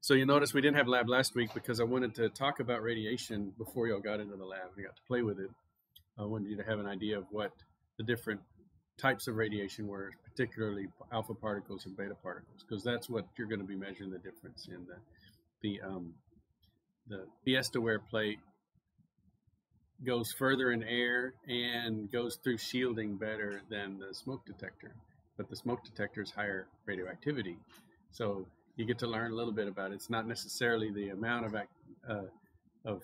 So you notice we didn't have lab last week because I wanted to talk about radiation before y'all got into the lab and got to play with it. I wanted you to have an idea of what the different types of radiation were, particularly alpha particles and beta particles, because that's what you're going to be measuring the difference in. The Fiesta-ware plate goes further in air and goes through shielding better than the smoke detector, but the smoke detector is higher radioactivity. So you get to learn a little bit about it. It's not necessarily the amount of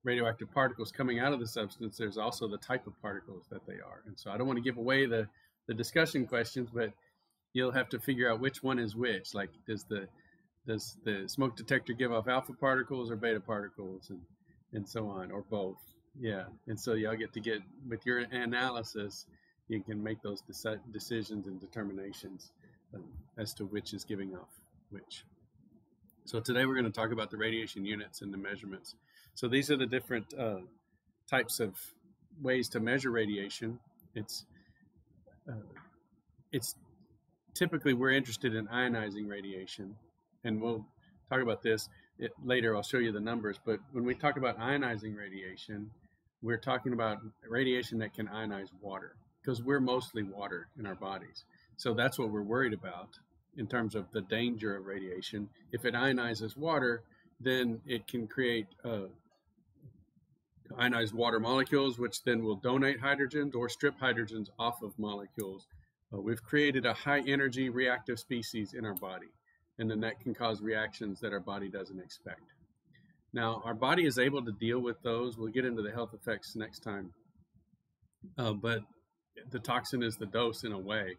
radioactive particles coming out of the substance. There's also the type of particles that they are. And so I don't want to give away the discussion questions, but you'll have to figure out which one is which. Like, does the smoke detector give off alpha particles or beta particles, and so on, or both? Yeah. And so y'all get with your analysis, you can make those decisions and determinations as to which is giving off which. So today we're going to talk about the radiation units and the measurements. So these are the different types of ways to measure radiation. It's typically we're interested in ionizing radiation, and we'll talk about this later. I'll show you the numbers, but when we talk about ionizing radiation, we're talking about radiation that can ionize water, because we're mostly water in our bodies. So that's what we're worried about in terms of the danger of radiation. If it ionizes water, then it can create ionized water molecules, which then will donate hydrogens or strip hydrogens off of molecules. We've created a high energy reactive species in our body, and then that can cause reactions that our body doesn't expect. Now, our body is able to deal with those. We'll get into the health effects next time. But the toxin is the dose in a way.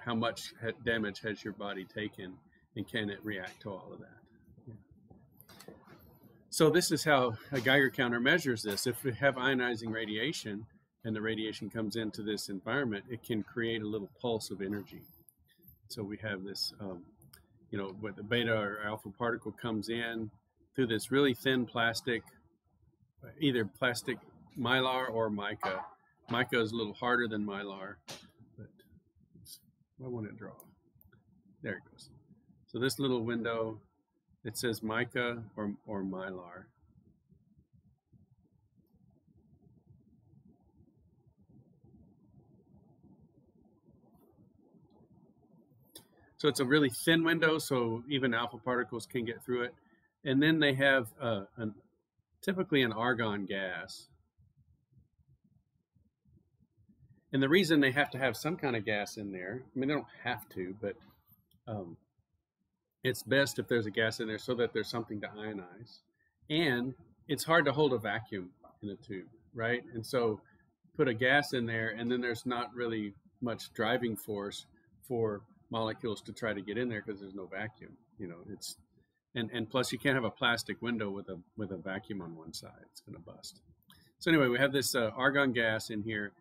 How much damage has your body taken, and can it react to all of that? Yeah. So this is how a Geiger counter measures this. If we have ionizing radiation and the radiation comes into this environment, it can create a little pulse of energy. So we have this, when the beta or alpha particle comes in through this really thin plastic, either plastic mylar or mica. Mica is a little harder than mylar, but I want to draw. There it goes. So this little window, it says mica or mylar. So it's a really thin window, so even alpha particles can get through it. And then they have typically an argon gas. And the reason they have to have some kind of gas in there, I mean, they don't have to, but it's best if there's a gas in there so that there's something to ionize. And it's hard to hold a vacuum in a tube, right? And so put a gas in there, and then there's not really much driving force for molecules to try to get in there because there's no vacuum. And plus you can't have a plastic window with a vacuum on one side. It's going to bust. So anyway, we have this argon gas in here.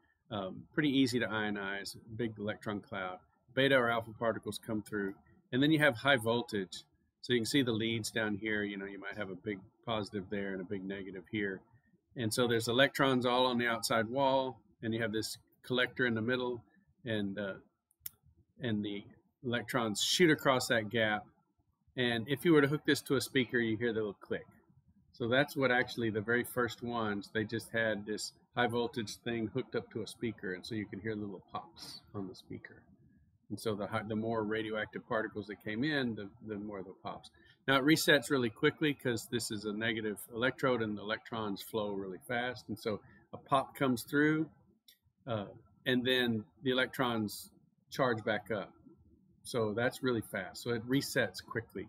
Pretty easy to ionize, big electron cloud. Beta or alpha particles come through, and then you have high voltage. So you can see the leads down here. You might have a big positive there and a big negative here. And so there's electrons all on the outside wall, and you have this collector in the middle, and the electrons shoot across that gap. And if you were to hook this to a speaker, you hear the little click. So that's what actually the very first ones, they just had this high voltage thing hooked up to a speaker, and so you can hear little pops on the speaker. And so the more radioactive particles that came in, the more the pops. Now it resets really quickly because this is a negative electrode and the electrons flow really fast. And so a pop comes through and then the electrons charge back up. So that's really fast. So it resets quickly.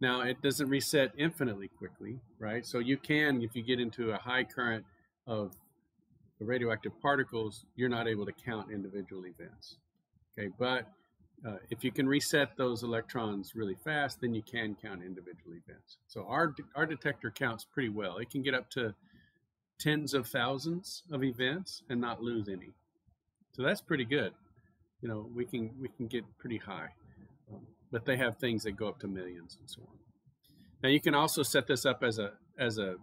Now it doesn't reset infinitely quickly, right? So you can, if you get into a high current of the radioactive particles, you're not able to count individual events. Okay, but if you can reset those electrons really fast, then you can count individual events. So our detector counts pretty well. It can get up to tens of thousands of events and not lose any. So that's pretty good. We can get pretty high, but they have things that go up to millions and so on. Now you can also set this up as a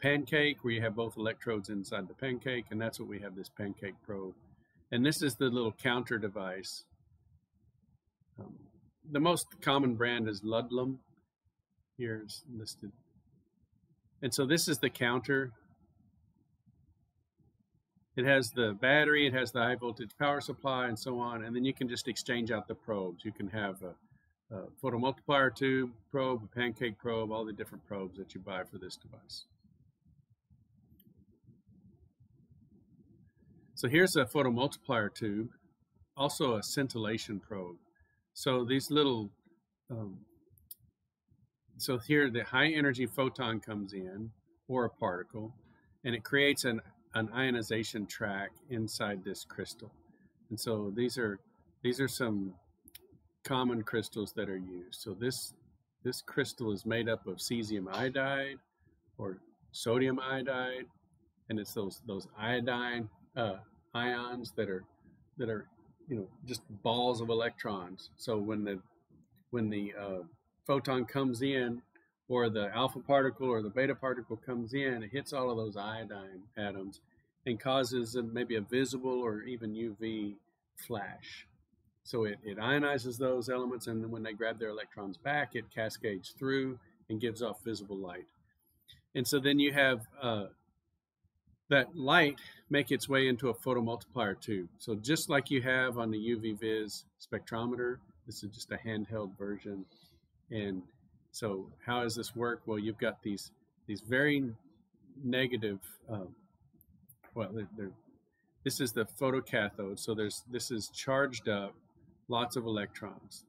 pancake where you have both electrodes inside the pancake, and that's what we have, this pancake probe. And this is the little counter device. The most common brand is Ludlum, here is listed. And so this is the counter. It has the battery, it has the high voltage power supply, and so on. And then you can just exchange out the probes. You can have a photomultiplier tube probe, a pancake probe, all the different probes that you buy for this device. So here's a photomultiplier tube, also a scintillation probe. So these little, so here the high energy photon comes in, or a particle, and it creates an ionization track inside this crystal. And so these are some common crystals that are used. So this crystal is made up of cesium iodide or sodium iodide, and it's those iodine ions that are just balls of electrons. So when the photon comes in, or the alpha particle or the beta particle comes in, it hits all of those iodine atoms and causes maybe a visible or even UV flash. So it ionizes those elements, and then when they grab their electrons back, it cascades through and gives off visible light. And so then you have that light make its way into a photomultiplier tube. So just like you have on the UV vis spectrometer, this is just a handheld version. And so how does this work? Well, you've got these very negative, this is the photocathode. So this is charged up, lots of electrons.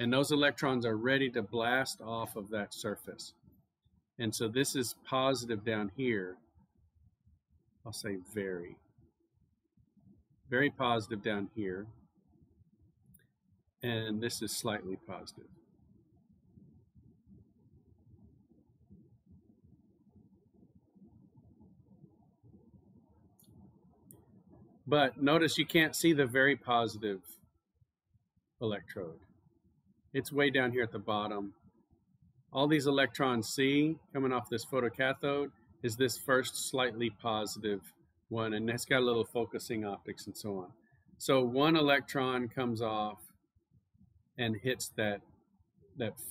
And those electrons are ready to blast off of that surface. And so this is positive down here. I'll say very positive down here. And this is slightly positive. But notice you can't see the very positive electrode. It's way down here at the bottom. All these electrons see coming off this photocathode is this first slightly positive one, and it's got a little focusing optics and so on. So one electron comes off and hits that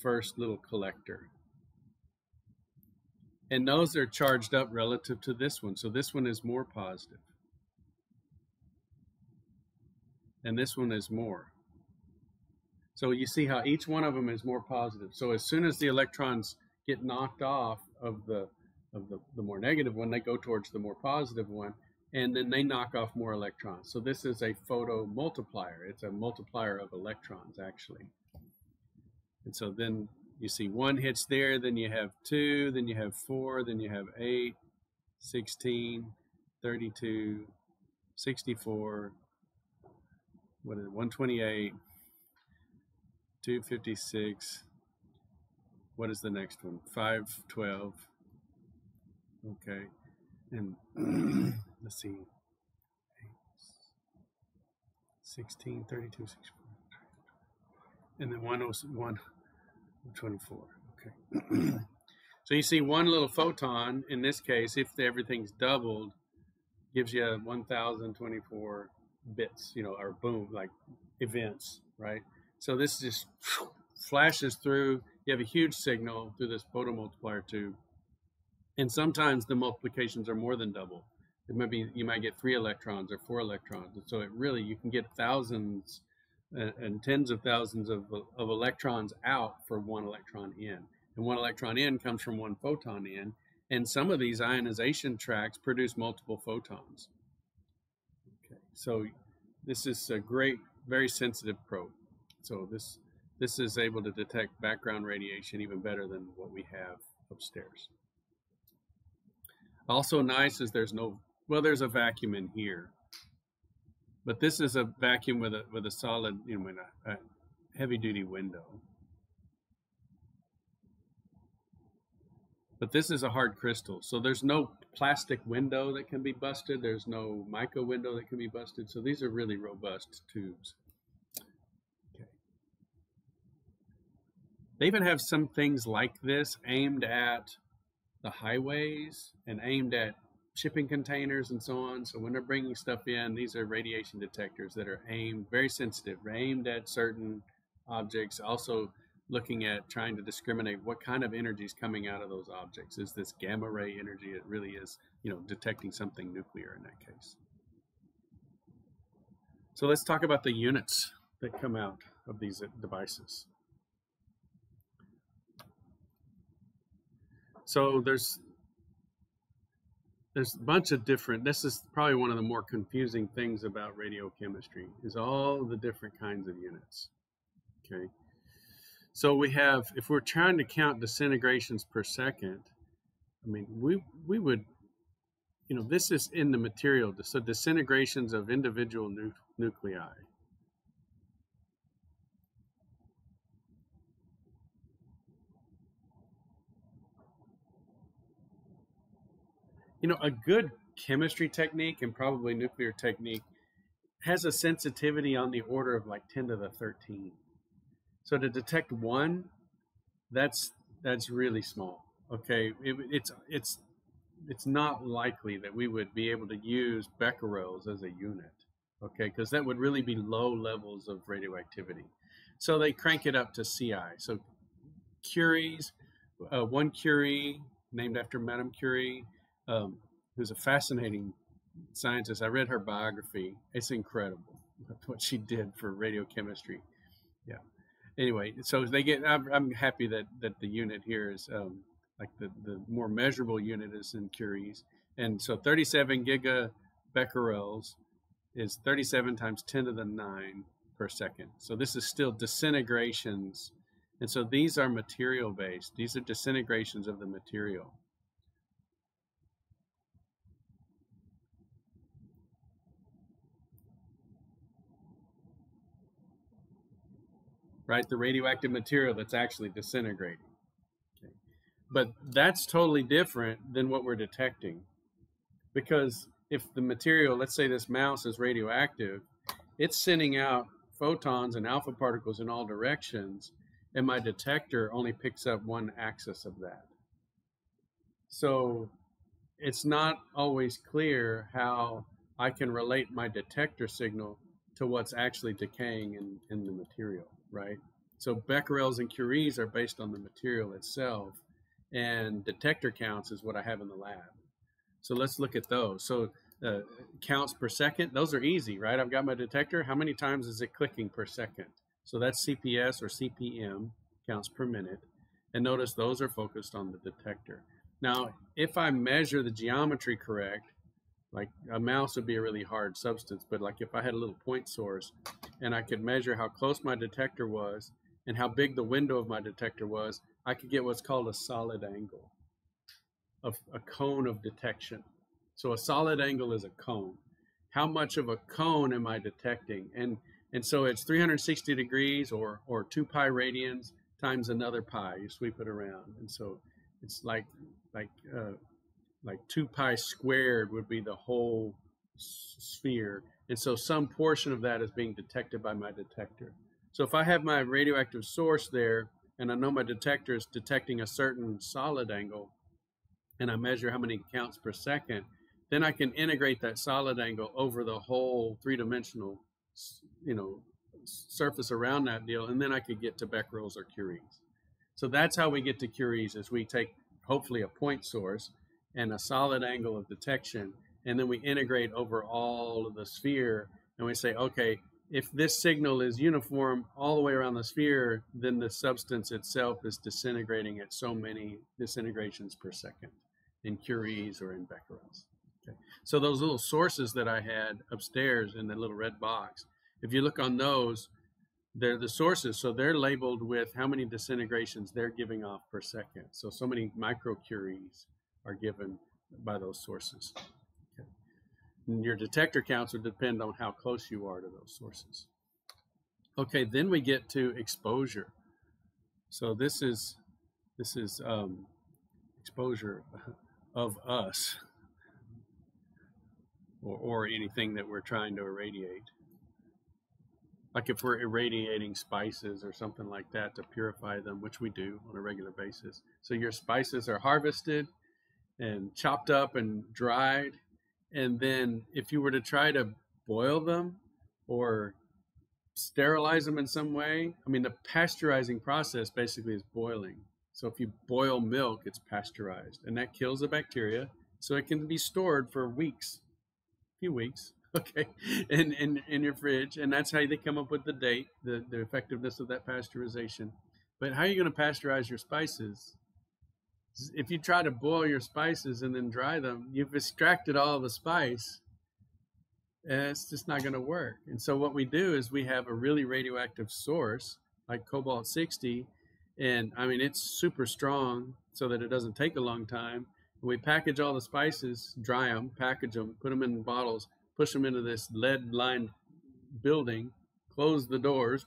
first little collector. And those are charged up relative to this one. So this one is more positive. And this one is more. So you see how each one of them is more positive. So as soon as the electrons get knocked off of the more negative one, they go towards the more positive one, and then they knock off more electrons. So this is a photomultiplier. It's a multiplier of electrons, actually. And so then you see one hits there, then you have 2, then you have 4, then you have 8, 16, 32, 64, 128, 256. What is the next one? 512. Okay, and let's see. 16, 32, 64. And then 101, 124. Okay. So you see one little photon, in this case, if everything's doubled, gives you 1024 bits, or boom, like events, right? So this just flashes through. You have a huge signal through this photomultiplier tube. And sometimes the multiplications are more than double. You might get 3 electrons or 4 electrons. And so you can get thousands and tens of thousands of electrons out for 1 electron in. And 1 electron in comes from 1 photon in. And some of these ionization tracks produce multiple photons. Okay, so this is a great, very sensitive probe. So this is able to detect background radiation even better than what we have upstairs. Also nice is there's a vacuum in here, but this is a vacuum with a solid, a heavy duty window. But this is a hard crystal, so there's no plastic window that can be busted. There's no mica window that can be busted. So these are really robust tubes. Okay. They even have some things like this aimed at the highways and aimed at shipping containers and so on. So when they're bringing stuff in, these are radiation detectors that are aimed, very sensitive, aimed at certain objects. Also looking at trying to discriminate what kind of energy is coming out of those objects. Is this gamma ray energy? It really is, detecting something nuclear in that case. So let's talk about the units that come out of these devices. So there's a bunch of different, this is probably one of the more confusing things about radiochemistry, is all the different kinds of units. Okay. So we have, if we're trying to count disintegrations per second, I mean, we would, this is in the material, so disintegrations of individual nuclei. A good chemistry technique, and probably nuclear technique, has a sensitivity on the order of like 10 to the 13. So to detect one, that's really small. Okay, it's not likely that we would be able to use becquerels as a unit. Okay, because that would really be low levels of radioactivity. So they crank it up to CI. So Curie's, one Curie named after Madame Curie, who's a fascinating scientist. I read her biography. It's incredible what she did for radiochemistry. Yeah. Anyway, so they get. I'm happy that the unit here is like the more measurable unit is in Curie's, and so 37 gigabecquerels is 37 times 10 to the 9 per second. So this is still disintegrations, and so these are material based. These are disintegrations of the material. Right, the radioactive material that's actually disintegrating. Okay. But that's totally different than what we're detecting, because if the material, let's say this mouse is radioactive, it's sending out photons and alpha particles in all directions, and my detector only picks up one axis of that. So it's not always clear how I can relate my detector signal to what's actually decaying in the material, right? So becquerels and curies are based on the material itself, and detector counts is what I have in the lab. So let's look at those. So counts per second, those are easy, right? I've got my detector. How many times is it clicking per second? So that's CPS or CPM, counts per minute. And notice those are focused on the detector. Now, if I measure the geometry correct, like a mouse would be a really hard substance, but like if I had a little point source and I could measure how close my detector was and how big the window of my detector was, I could get what's called a solid angle, of a cone of detection. So a solid angle is a cone. How much of a cone am I detecting? And so it's 360 degrees or 2 pi radians times another pi. You sweep it around, and so it's like 2 pi squared would be the whole sphere. And so some portion of that is being detected by my detector. So if I have my radioactive source there, and I know my detector is detecting a certain solid angle, and I measure how many counts per second, then I can integrate that solid angle over the whole three-dimensional, surface around that deal, and then I could get to becquerels or curies. So that's how we get to curies, is we take hopefully a point source and a solid angle of detection, and then we integrate over all of the sphere, and we say, okay, if this signal is uniform all the way around the sphere, then the substance itself is disintegrating at so many disintegrations per second in curies or in becquerels. Okay. So those little sources that I had upstairs in the little red box, if you look on those, they're the sources. So they're labeled with how many disintegrations they're giving off per second. So many microcuries are given by those sources. Okay. And your detector counts would depend on how close you are to those sources. Okay, then we get to exposure. So this is exposure of us, or anything that we're trying to irradiate. Like if we're irradiating spices or something like that to purify them, which we do on a regular basis. So your spices are harvested and chopped up and dried, and then if you were to try to boil them or sterilize them in some way. I mean, the pasteurizing process basically is boiling. So if you boil milk, it's pasteurized, and that kills the bacteria, so it can be stored for weeks, a few weeks, okay, in your fridge, and that's how they come up with the date, the effectiveness of that pasteurization. But how are you going to pasteurize your spices? If you try to boil your spices and then dry them, you've extracted all the spice, and it's just not going to work. And so what we do is we have a really radioactive source like cobalt-60, and I mean, it's super strong so that it doesn't take a long time. And we package all the spices, dry them, package them, put them in bottles, push them into this lead-lined building, close the doors,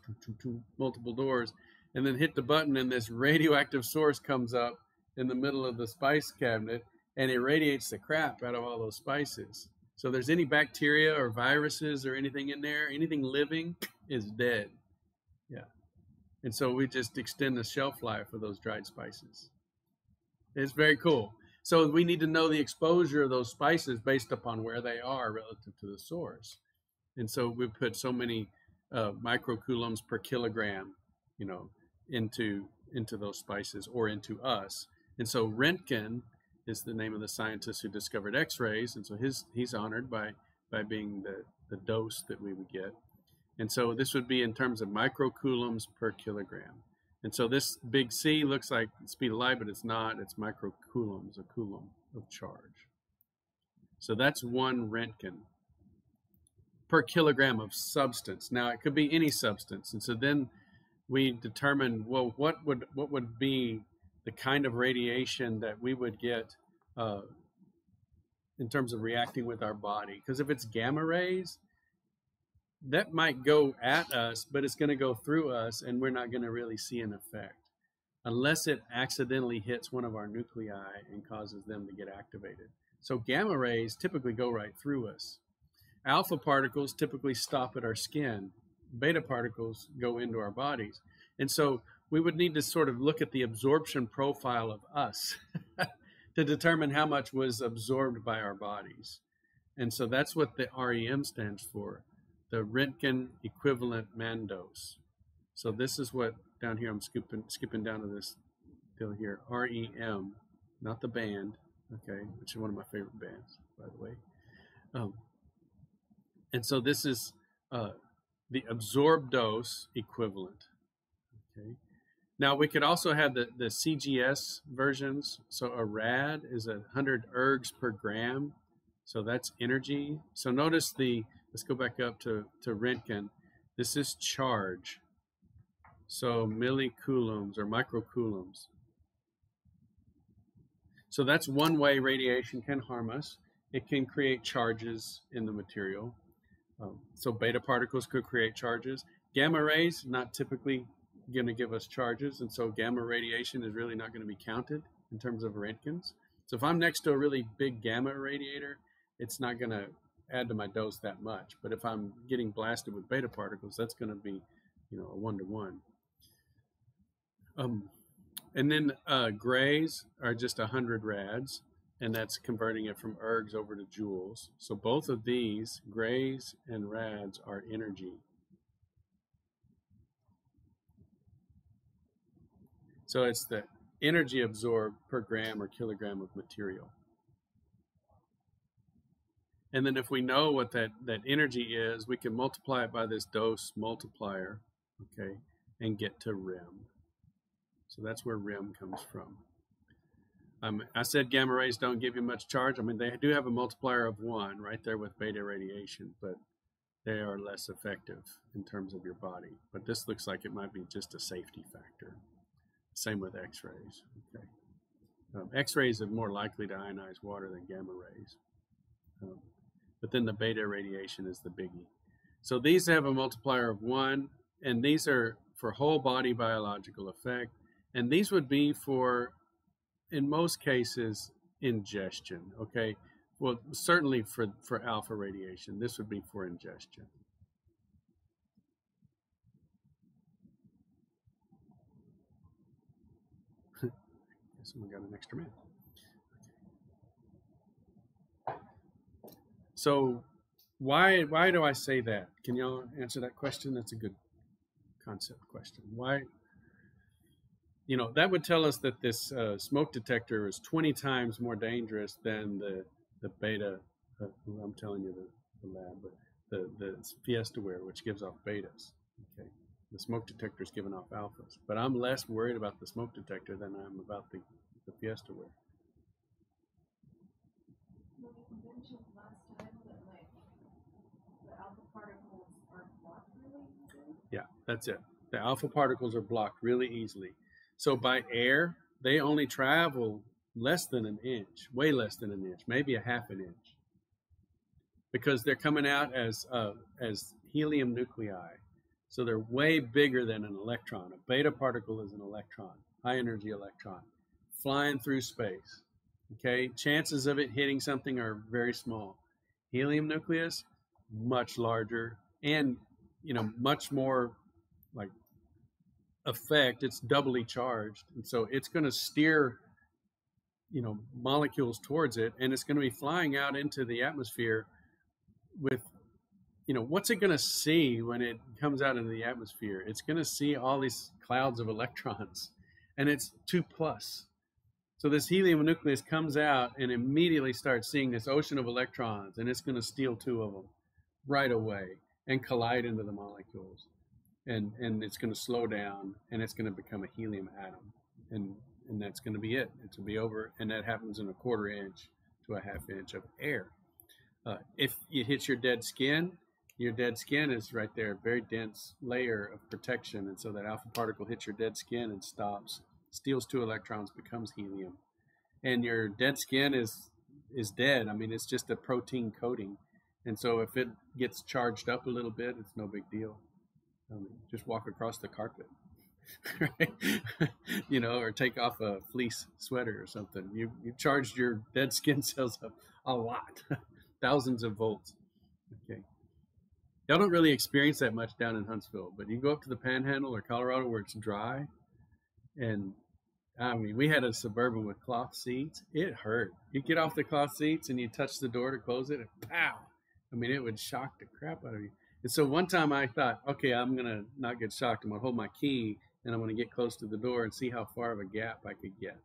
multiple doors, and then hit the button, and this radioactive source comes up in the middle of the spice cabinet and irradiates the crap out of all those spices. So if there's any bacteria or viruses or anything in there, anything living is dead. Yeah. And so we just extend the shelf life of those dried spices. It's very cool. So we need to know the exposure of those spices based upon where they are relative to the source. And so we put so many microcoulombs per kilogram, you know, into those spices or into us. And so Röntgen is the name of the scientist who discovered X-rays, and so he's honored by being the dose that we would get. And so this would be in terms of microcoulombs per kilogram. And so this big C looks like the speed of light, but it's not. It's microcoulombs, a coulomb of charge. So that's 1 Röntgen per kilogram of substance. Now it could be any substance, and so then we determine, well, what would be the kind of radiation that we would get in terms of reacting with our body. Because if it's gamma rays, that might go at us, but it's going to go through us, and we're not going to really see an effect unless it accidentally hits one of our nuclei and causes them to get activated. So gamma rays typically go right through us. Alpha particles typically stop at our skin. Beta particles go into our bodies. And so we would need to sort of look at the absorption profile of us to determine how much was absorbed by our bodies. And so that's what the REM stands for, the Röntgen equivalent man dose. So this is what, down here, I'm skipping down to this deal here, REM, not the band, okay, which is one of my favorite bands, by the way. And so this is the absorbed dose equivalent, okay. Now we could also have the CGS versions. So a rad is 100 ergs per gram. So that's energy. So notice let's go back up to Röntgen. This is charge. So millicoulombs or microcoulombs. So that's one way radiation can harm us. It can create charges in the material. So beta particles could create charges. Gamma rays, not typically going to give us charges, and so gamma radiation is really not going to be counted in terms of Röntgens. So if I'm next to a really big gamma radiator, it's not going to add to my dose that much. But if I'm getting blasted with beta particles, that's going to be, you know, a 1-to-1. And then grays are just 100 rads, and that's converting it from ergs over to joules. So both of these, grays and rads, are energy. So it's the energy absorbed per gram or kilogram of material. And then if we know what that energy is, we can multiply it by this dose multiplier, okay, and get to REM. So that's where REM comes from. I said gamma rays don't give you much charge. I mean, they do have a multiplier of 1 right there with beta radiation, but they are less effective in terms of your body. But this looks like it might be just a safety factor. Same with X-rays. Okay. X-rays are more likely to ionize water than gamma rays. But then the beta radiation is the biggie. So these have a multiplier of 1, and these are for whole body biological effect. And these would be for, in most cases, ingestion. Okay. Well, certainly for alpha radiation, this would be for ingestion. Someone got an extra man. So why do I say that? Can y'all answer that question? That's a good concept question. Why? You know, that would tell us that this smoke detector is 20 times more dangerous than the beta. I'm telling you the lab, but the Fiestaware, which gives off betas. Okay, the smoke detector is giving off alphas, but I'm less worried about the smoke detector than I'm about the Fiestaware. Well, you mentioned last time that like the alpha particles are blocked really easily. Yeah, that's it. The alpha particles are blocked really easily. So by air, they only travel less than an inch, way less than an inch, maybe a half an inch, because they're coming out as helium nuclei. So they're way bigger than an electron. A beta particle is an electron, high energy electron, flying through space. Okay, chances of it hitting something are very small. Helium nucleus, much larger, and much more like effect. It's doubly charged, and so it's going to steer molecules towards it, and it's going to be flying out into the atmosphere with what's it going to see when it comes out into the atmosphere? It's going to see all these clouds of electrons, and it's 2+. So this helium nucleus comes out and immediately starts seeing this ocean of electrons, and it's going to steal 2 of them right away and collide into the molecules. And it's going to slow down, and it's going to become a helium atom. And that's going to be it. It's going to be over, and that happens in a 1/4 inch to a 1/2 inch of air. If it hits your dead skin is right there, very dense layer of protection, and so that alpha particle hits your dead skin and stops, steals 2 electrons, becomes helium, and your dead skin is dead. I mean, it's just a protein coating, and so if it gets charged up a little bit, it's no big deal. Just walk across the carpet, right? Or take off a fleece sweater or something. You charged your dead skin cells up a lot, thousands of volts. Okay. Y'all don't really experience that much down in Huntsville, but you go up to the Panhandle or Colorado where it's dry, and I mean, we had a Suburban with cloth seats. It hurt. You get off the cloth seats and you touch the door to close it, and pow! I mean, it would shock the crap out of you. And so one time I thought, okay, I'm going to not get shocked. I'm going to hold my key, and I'm going to get close to the door and see how far of a gap I could get.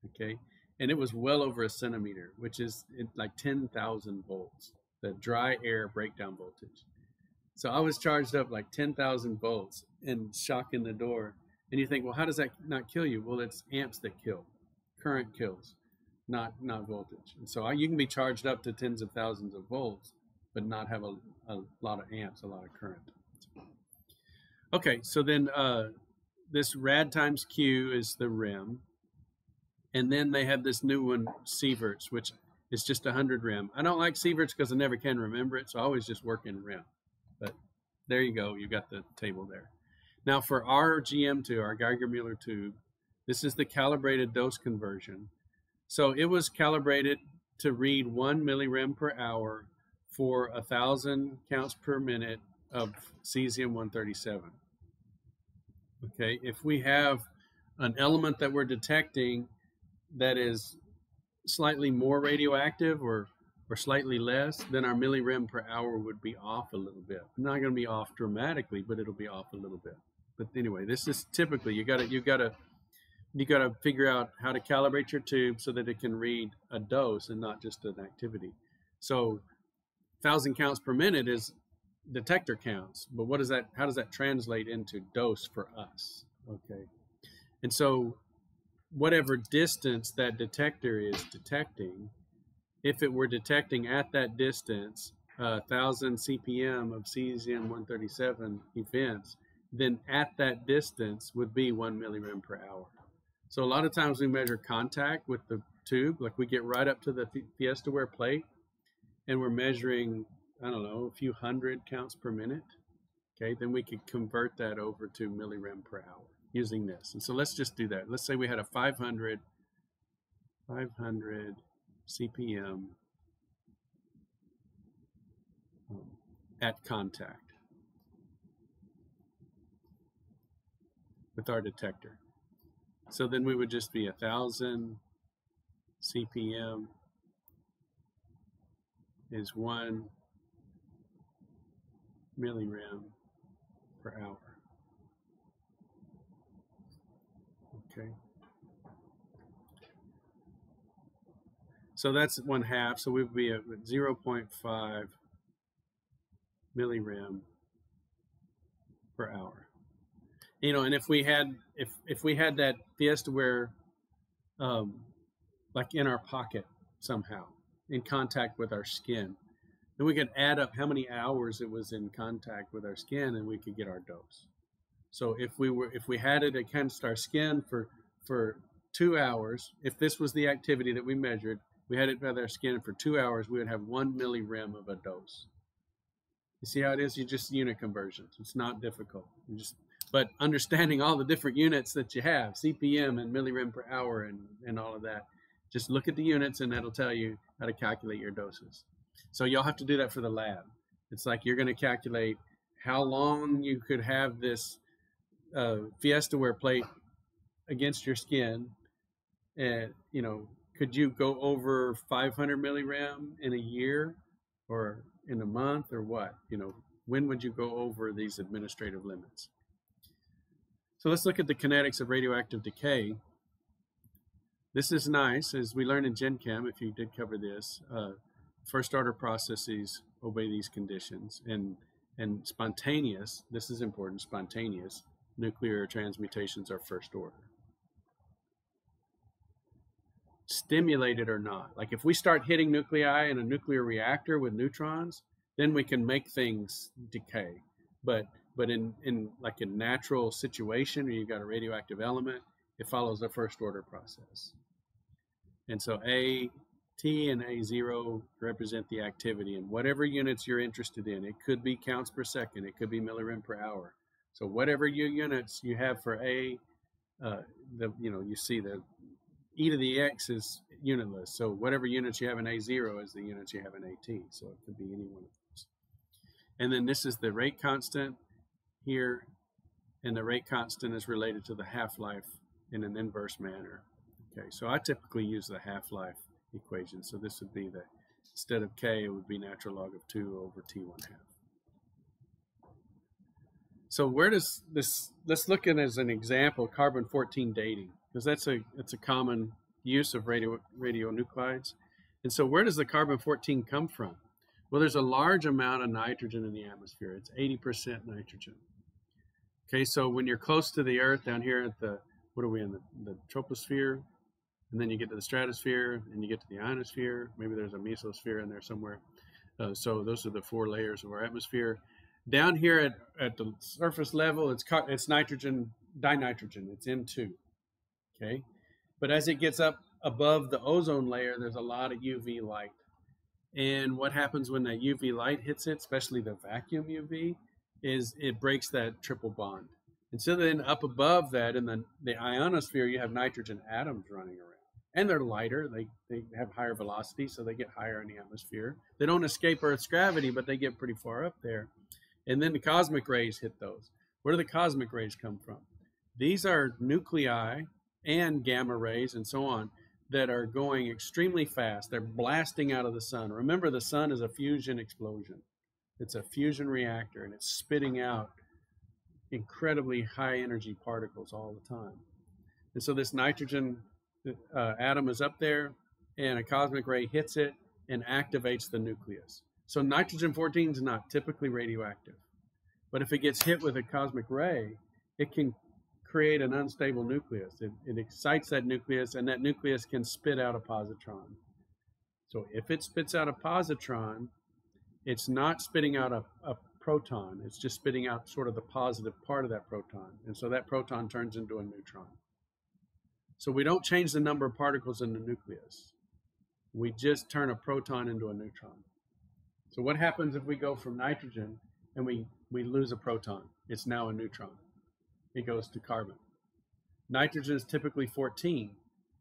Okay? And it was well over a centimeter, which is like 10,000 volts, the dry air breakdown voltage. So I was charged up like 10,000 volts and shocking the door. And you think, well, how does that not kill you? Well, it's amps that kill. Current kills, not voltage. And so you can be charged up to tens of thousands of volts, but not have a lot of amps, a lot of current. Okay, so then this rad times Q is the rem. And then they have this new one, sieverts, which is just 100 rem. I don't like sieverts because I never can remember it, so I always just work in rem. But there you go, you got the table there. Now for our GM2, our Geiger-Müller tube, this is the calibrated dose conversion. So it was calibrated to read 1 millirem per hour for 1,000 counts per minute of cesium-137. Okay, if we have an element that we're detecting that is slightly more radioactive or slightly less, then our millirem per hour would be off a little bit. Not going to be off dramatically, but it'll be off a little bit. But anyway, this is typically you got to figure out how to calibrate your tube so that it can read a dose and not just an activity. So 1,000 counts per minute is detector counts, but what is that? How does that translate into dose for us? Okay, and so whatever distance that detector is detecting, if it were detecting at that distance 1,000 CPM of cesium-137 events, then at that distance would be 1 millirem per hour. So a lot of times we measure contact with the tube, like we get right up to the Fiestaware plate, and we're measuring, I don't know, a few hundred counts per minute. Okay, then we could convert that over to millirem per hour using this. And so let's just do that. Let's say we had a 500 CPM at contact with our detector. So then we would just be 1,000 CPM is 1 millirem per hour. Okay. So that's 1/2. So we'd be at 0.5 millirem per hour. You know, and if we had that Fiestaware like in our pocket somehow, in contact with our skin, then we could add up how many hours it was in contact with our skin, and we could get our dose. So if we had it against our skin for 2 hours, if this was the activity that we measured, we had it with our skin for 2 hours, we would have 1 millirem of a dose. You see how it is? You just unit conversions. It's not difficult. But understanding all the different units that you have, CPM and millirem per hour and all of that, just look at the units and that'll tell you how to calculate your doses. So you'll have to do that for the lab. It's like you're going to calculate how long you could have this Fiestaware plate against your skin, and you know, could you go over 500 millirem in a year or in a month or what? You know, when would you go over these administrative limits? So let's look at the kinetics of radioactive decay. This is nice, as we learned in Gen Chem, if you did cover this, first order processes obey these conditions, and spontaneous, this is important, spontaneous nuclear transmutations are first order. Stimulated or not, like if we start hitting nuclei in a nuclear reactor with neutrons, then we can make things decay. But in like a natural situation where you've got a radioactive element, it follows the first order process. And so A-T and A0 represent the activity in whatever units you're interested in. It could be counts per second, it could be millirem per hour. So whatever units you have for A, you see the e to the x is unitless. So whatever units you have in A0 is the units you have in AT. So it could be any one of those. And then this is the rate constant here, and the rate constant is related to the half-life in an inverse manner. Okay, so I typically use the half-life equation. So this would be instead of K, it would be natural log of 2 over T1/2. So where does this, let's look at as an example, carbon-14 dating, because it's a common use of radionuclides. And so where does the carbon-14 come from? Well, there's a large amount of nitrogen in the atmosphere. It's 80% nitrogen. Okay, so when you're close to the Earth down here at the, what are we in, the troposphere, and then you get to the stratosphere, and you get to the ionosphere, maybe there's a mesosphere in there somewhere. So those are the 4 layers of our atmosphere. Down here at the surface level, it's nitrogen, dinitrogen, it's N2, okay? But as it gets up above the ozone layer, there's a lot of UV light. And what happens when that UV light hits it, especially the vacuum UV, is it breaks that triple bond. And so then up above that in the ionosphere, you have nitrogen atoms running around. And they're lighter, they have higher velocity, so they get higher in the atmosphere. They don't escape Earth's gravity, but they get pretty far up there. And then the cosmic rays hit those. Where do the cosmic rays come from? These are nuclei and gamma rays and so on that are going extremely fast. They're blasting out of the sun. Remember, the sun is a fusion explosion. It's a fusion reactor, and it's spitting out incredibly high energy particles all the time. And so this nitrogen atom is up there, and a cosmic ray hits it and activates the nucleus. So nitrogen-14 is not typically radioactive, but if it gets hit with a cosmic ray, it can create an unstable nucleus. It excites that nucleus, and that nucleus can spit out a positron. So if it spits out a positron, it's not spitting out a proton. It's just spitting out sort of the positive part of that proton. And so that proton turns into a neutron. So we don't change the number of particles in the nucleus. We just turn a proton into a neutron. So what happens if we go from nitrogen and we lose a proton? It's now a neutron. It goes to carbon. Nitrogen is typically 14,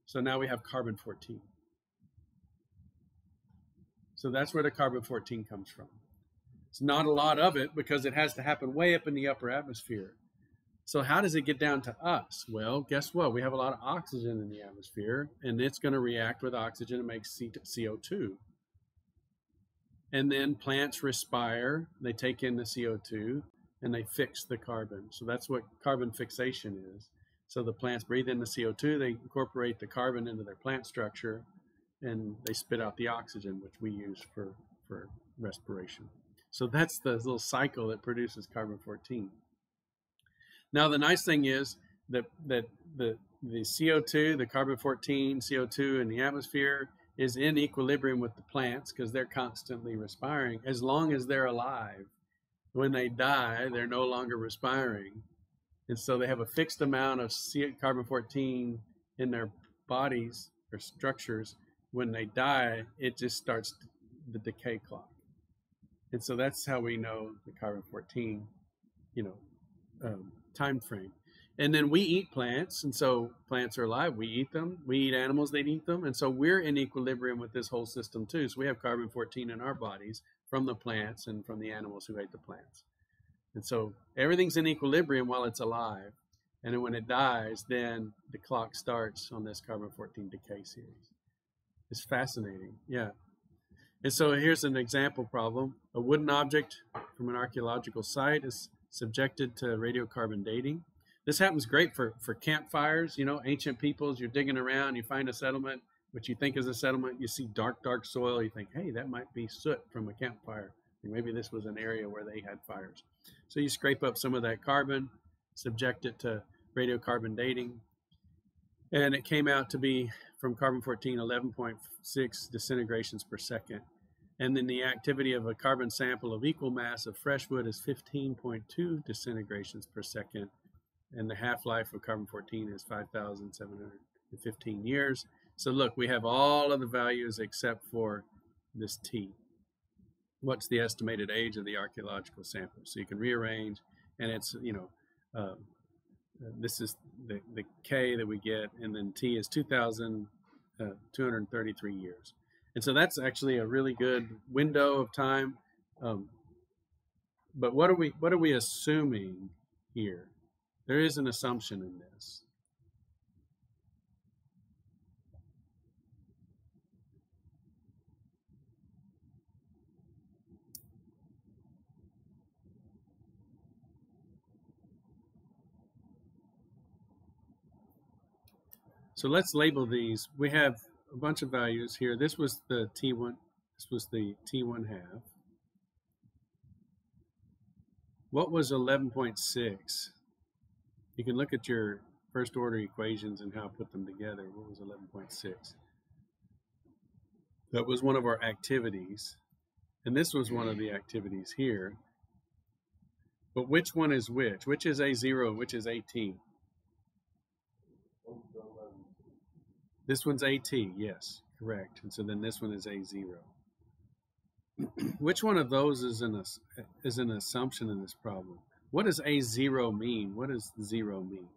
so now we have carbon-14. So that's where the carbon-14 comes from. It's not a lot of it because it has to happen way up in the upper atmosphere. So how does it get down to us? Well, guess what? We have a lot of oxygen in the atmosphere, and it's going to react with oxygen and make CO2. And then plants respire, they take in the CO2, and they fix the carbon. So that's what carbon fixation is. So the plants breathe in the CO2, they incorporate the carbon into their plant structure, and they spit out the oxygen, which we use for respiration. So that's the little cycle that produces carbon-14. Now the nice thing is that the CO2, the carbon-14, CO2 in the atmosphere is in equilibrium with the plants because they're constantly respiring as long as they're alive. When they die, they're no longer respiring. And so they have a fixed amount of carbon-14 in their bodies or structures. When they die, it just starts the decay clock. And so that's how we know the carbon-14, time frame. And then we eat plants, and so plants are alive. We eat them. We eat animals that eat them. And so we're in equilibrium with this whole system too. So we have carbon-14 in our bodies from the plants and from the animals who ate the plants. And so everything's in equilibrium while it's alive. And then when it dies, then the clock starts on this carbon-14 decay series. It's fascinating, yeah. And so here's an example problem. A wooden object from an archaeological site is subjected to radiocarbon dating. This happens great for campfires, ancient peoples. You're digging around, you find a settlement, which you think is a settlement. You see dark soil. You think, hey, that might be soot from a campfire. Or maybe this was an area where they had fires. So you scrape up some of that carbon, subject it to radiocarbon dating, and it came out to be from carbon-14 11.6 disintegrations per second. And then the activity of a carbon sample of equal mass of fresh wood is 15.2 disintegrations per second. And the half-life of carbon-14 is 5,715 years. So look, we have all of the values except for this T. What's the estimated age of the archaeological sample? So you can rearrange, and it's, this is the K that we get, and then T is 2,233 years. And so that's actually a really good window of time. But what are we assuming here? There is an assumption in this. So let's label these. We have a bunch of values here. This was the T1. This was the T1 half. What was 11.6? You can look at your first order equations and how to put them together. What was 11.6? That was one of our activities. And this was one of the activities here. But which one is which? Which is A0, which is AT? This one's AT, yes, correct. And so then this one is A0. Which one of those is an assumption in this problem? What does A0 mean? What does 0 mean?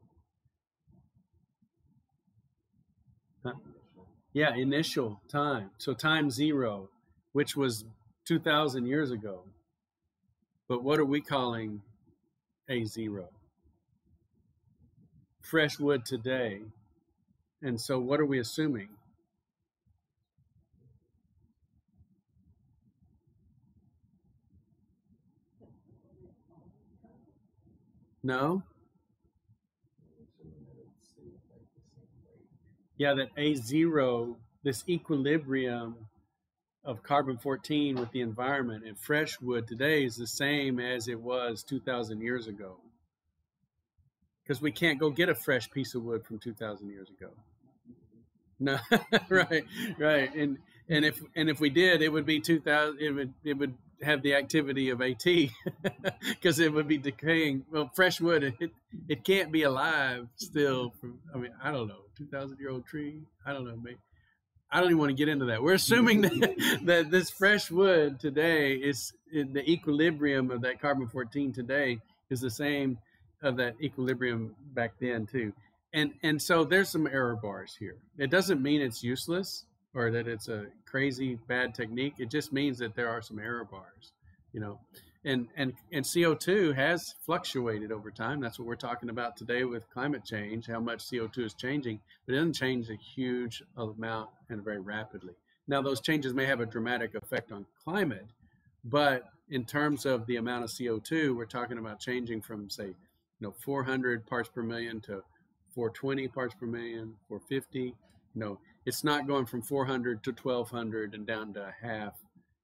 Huh? Yeah, initial time. So time 0, which was 2,000 years ago. But what are we calling A0? Fresh wood today. And so what are we assuming? No? Yeah, that A0, this equilibrium of carbon-14 with the environment and fresh wood today is the same as it was 2,000 years ago. Because we can't go get a fresh piece of wood from 2,000 years ago. No, right. And if we did, it would be 2,000. It would have the activity of AT because it would be decaying. Well, fresh wood, it can't be alive still. I don't know, 2,000-year-old tree. I don't know, maybe. I don't even want to get into that. We're assuming that this fresh wood today is the equilibrium of that carbon-14 today is the same of that equilibrium back then too. And so there's some error bars here. It doesn't mean it's useless or that it's a crazy bad technique. It just means that there are some error bars, And CO2 has fluctuated over time. That's what we're talking about today with climate change, how much CO2 is changing, but it doesn't change a huge amount and very rapidly. Now, those changes may have a dramatic effect on climate, but in terms of the amount of CO2, we're talking about changing from, say, 400 parts per million to 420 parts per million, 450. No, it's not going from 400 to 1200 and down to half.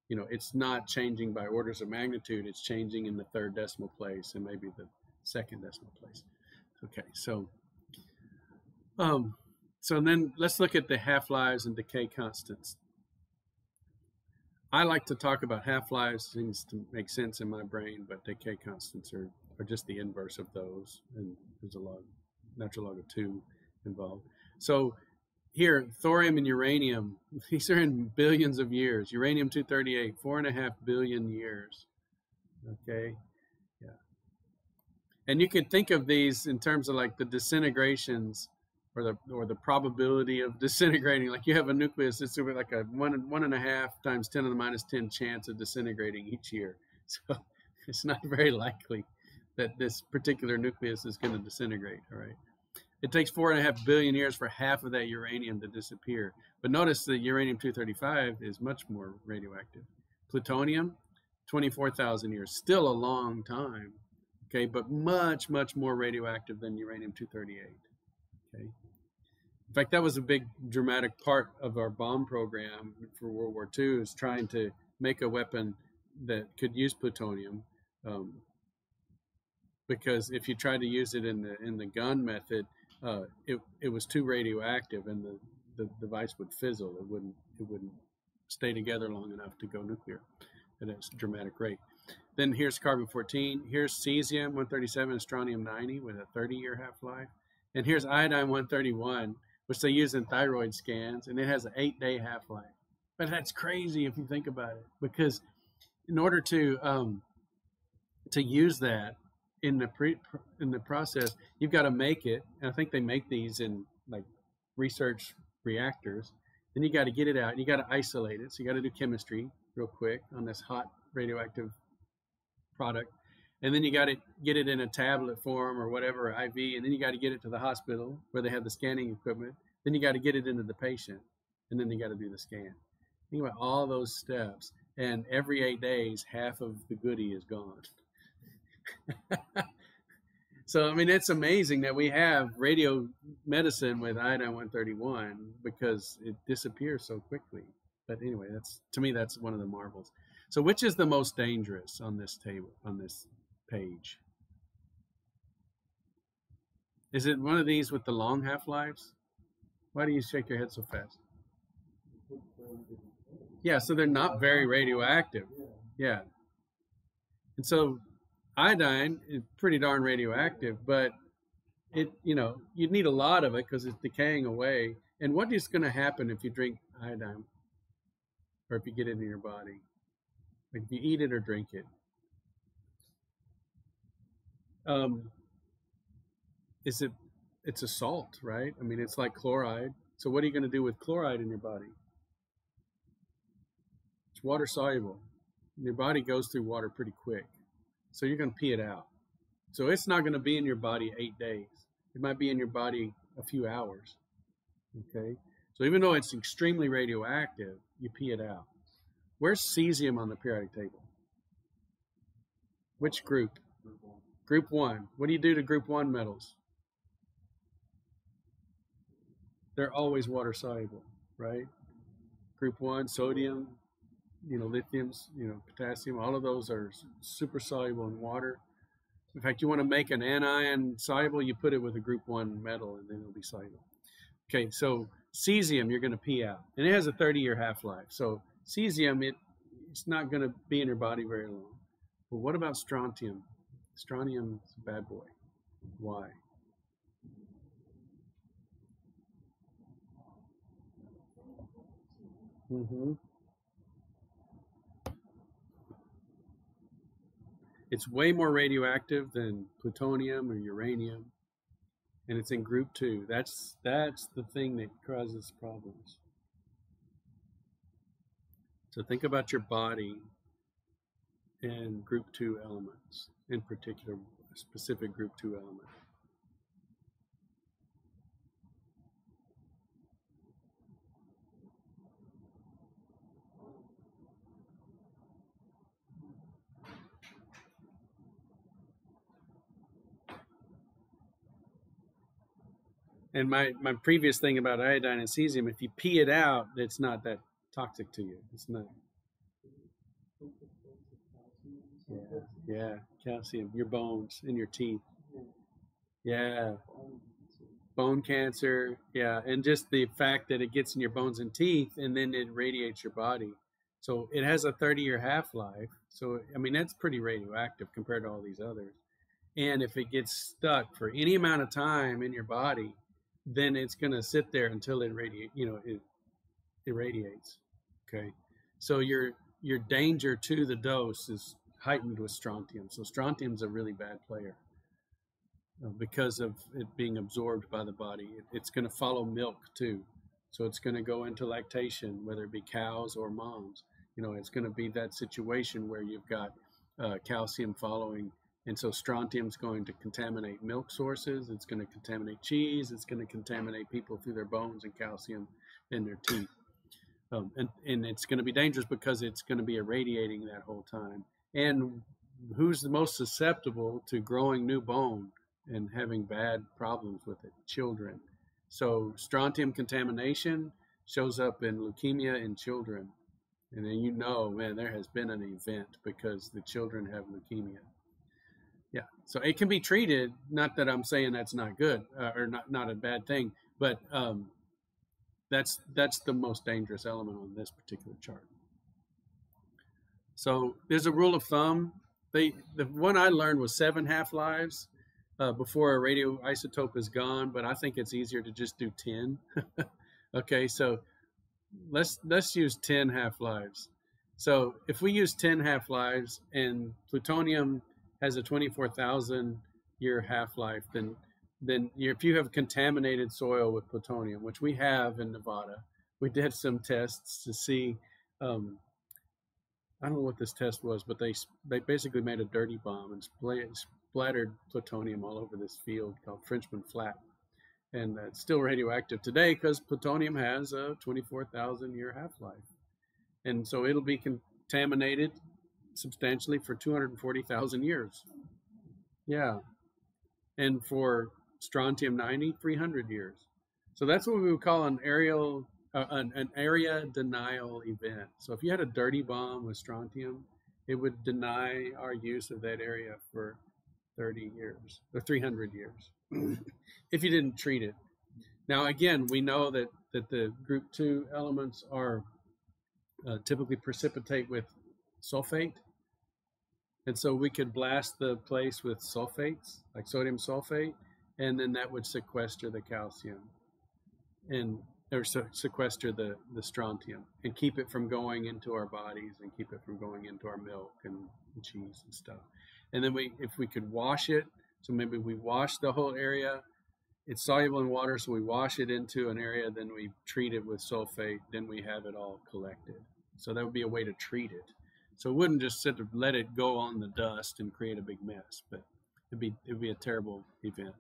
It's not changing by orders of magnitude. It's changing in the third decimal place and maybe the second decimal place. Okay, so then let's look at the half-lives and decay constants. I like to talk about half-lives, seems to make sense in my brain, but decay constants are just the inverse of those, and there's a natural log of 2 involved. So here, thorium and uranium, these are in billions of years. Uranium-238, 4.5 billion years. Okay, yeah. And you could think of these in terms of like the disintegrations or the probability of disintegrating. Like you have a nucleus, it's like a 1.5 times 10 to the minus 10 chance of disintegrating each year. So it's not very likely that this particular nucleus is going to disintegrate, all right? It takes 4.5 billion years for half of that uranium to disappear. But notice that uranium-235 is much more radioactive. Plutonium, 24,000 years, still a long time, okay, but much, much more radioactive than uranium-238, okay? In fact, that was a big dramatic part of our bomb program for World War II, is trying to make a weapon that could use plutonium, because if you tried to use it in the gun method, it was too radioactive, and the device would fizzle. It wouldn't stay together long enough to go nuclear at a dramatic rate. Then here's carbon-14. Here's cesium-137 and strontium-90 with a 30-year half-life. And here's iodine-131, which they use in thyroid scans, and it has an 8-day half-life. But that's crazy if you think about it, because in order to use that in the process, you've got to make it, and I think they make these in like research reactors. Then you got to get it out, and you got to isolate it. So you got to do chemistry real quick on this hot radioactive product, and then you got to get it in a tablet form or whatever, or IV, and then you got to get it to the hospital where they have the scanning equipment. Then you got to get it into the patient, and then you got to do the scan. Think about all those steps, and every 8 days, half of the goodie is gone. So, I mean, it's amazing that we have radio medicine with iodine-131 because it disappears so quickly. But anyway, to me, that's one of the marvels. So which is the most dangerous on this table, on this page? Is it one of these with the long half-lives? Why do you shake your head so fast? Yeah, so they're not very radioactive. Yeah. And so iodine is pretty darn radioactive, but you'd need a lot of it because it's decaying away. And what is going to happen if you drink iodine, or if you get it in your body? Like if you eat it or drink it, it's a salt, right? I mean, it's like chloride. So what are you going to do with chloride in your body? It's water soluble. Your body goes through water pretty quick. So you're going to pee it out. So it's not going to be in your body 8 days. It might be in your body a few hours. Okay? So even though it's extremely radioactive, you pee it out. Where's cesium on the periodic table? Which group? Group 1. What do you do to group 1 metals? They're always water soluble, right? Group 1, sodium, lithiums, potassium, all of those are super soluble in water. In fact, you want to make an anion soluble, you put it with a group 1 metal, and then it'll be soluble. Okay, so cesium you're going to pee out, and it has a 30-year half-life. So cesium, it's not going to be in your body very long. But what about strontium? Strontium is a bad boy. Why? It's way more radioactive than plutonium or uranium, and it's in group 2. That's the thing that causes problems. So think about your body and group 2 elements, in particular, a specific group 2 element. And my previous thing about iodine and cesium, if you pee it out, it's not that toxic to you. It's not. Yeah, yeah, calcium, your bones in your teeth. Yeah, bone cancer. Yeah, and just the fact that it gets in your bones and teeth, and then it radiates your body. So it has a 30-year half-life. So I mean that's pretty radioactive compared to all these others. And if it gets stuck for any amount of time in your body, then it's going to sit there until it it irradiates. Okay, so your danger to the dose is heightened with strontium. So strontium's a really bad player because of it being absorbed by the body. It's going to follow milk too, so it's going to go into lactation, whether it be cows or moms. It's going to be that situation where you've got calcium following. And so strontium's going to contaminate milk sources. It's going to contaminate cheese. It's going to contaminate people through their bones and calcium in their teeth. And it's going to be dangerous because it's going to be irradiating that whole time. And who's the most susceptible to growing new bone and having bad problems with it? Children. So strontium contamination shows up in leukemia in children. And then man, there has been an event because the children have leukemia. Yeah, so it can be treated. Not that I'm saying that's not good or not a bad thing, but that's the most dangerous element on this particular chart. So there's a rule of thumb. The one I learned was 7 half-lives before a radioisotope is gone, but I think it's easier to just do 10. Okay, so let's use 10 half-lives. So if we use 10 half-lives and plutonium has a 24,000-year half-life, then if you have contaminated soil with plutonium, which we have in Nevada, we did some tests to see. I don't know what this test was, but they basically made a dirty bomb and splattered plutonium all over this field called Frenchman Flat, and it's still radioactive today because plutonium has a 24,000-year half-life, and so it'll be contaminated substantially for 240,000 years. Yeah. And for strontium 90, 300 years. So that's what we would call an area denial event. So if you had a dirty bomb with strontium, it would deny our use of that area for 30 years or 300 years if you didn't treat it. Now, again, we know that the group 2 elements are typically precipitate with sulfate. And so we could blast the place with sulfates, like sodium sulfate, and then that would sequester the calcium or sequester the strontium and keep it from going into our bodies and keep it from going into our milk and cheese and stuff. And then if we could wash it, so maybe we wash the whole area. It's soluble in water, so we wash it into an area, then we treat it with sulfate, then we have it all collected. So that would be a way to treat it. So it wouldn't just let it go on the dust and create a big mess, but it'd be a terrible event.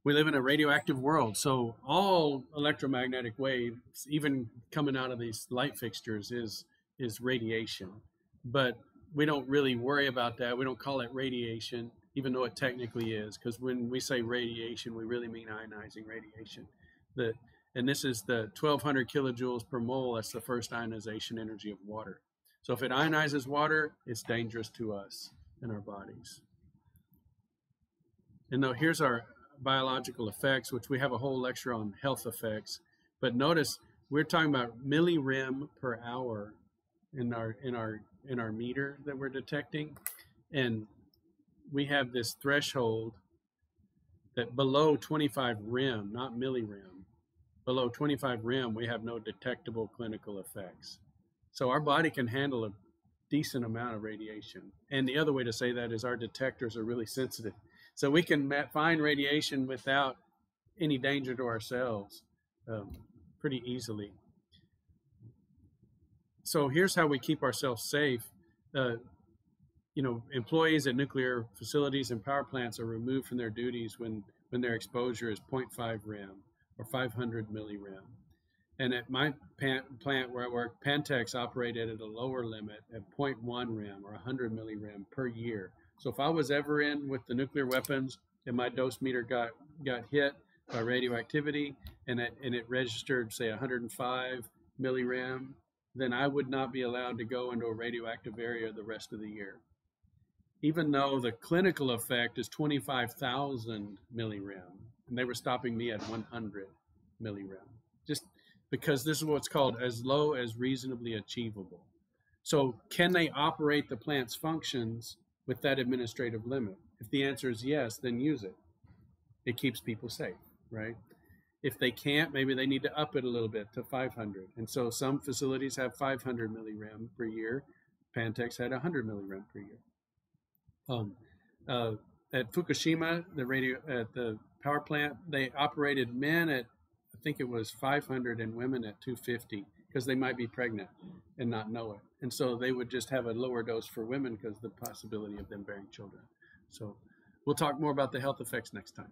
We live in a radioactive world, so all electromagnetic waves, even coming out of these light fixtures, is radiation. But we don't really worry about that. We don't call it radiation, even though it technically is, because when we say radiation, we really mean ionizing radiation. And this is the 1,200 kilojoules per mole. That's the first ionization energy of water. So if it ionizes water, it's dangerous to us in our bodies. And now here's our biological effects, which we have a whole lecture on health effects. But notice we're talking about millirem per hour in our meter that we're detecting, and we have this threshold that below 25 rem, not millirem, below 25 rem, we have no detectable clinical effects. So our body can handle a decent amount of radiation. And the other way to say that is our detectors are really sensitive. So we can find radiation without any danger to ourselves pretty easily. So here's how we keep ourselves safe. Employees at nuclear facilities and power plants are removed from their duties when their exposure is 0.5 rem or 500 millirem. And at my plant where I work, Pantex operated at a lower limit at 0.1 rem or 100 millirem per year. So if I was ever in with the nuclear weapons and my dose meter got hit, radioactivity, and it registered, say, 105 millirem, then I would not be allowed to go into a radioactive area the rest of the year, even though the clinical effect is 25,000 millirem, and they were stopping me at 100 millirem, just because this is what's called as low as reasonably achievable. So can they operate the plant's functions with that administrative limit? If the answer is yes, then use it. It keeps people safe, right? If they can't, maybe they need to up it a little bit to 500. And so some facilities have 500 millirem per year. Pantex had 100 millirem per year. At Fukushima, at the power plant, they operated men at, I think it was 500, and women at 250, because they might be pregnant and not know it. And so they would just have a lower dose for women because of the possibility of them bearing children. So we'll talk more about the health effects next time.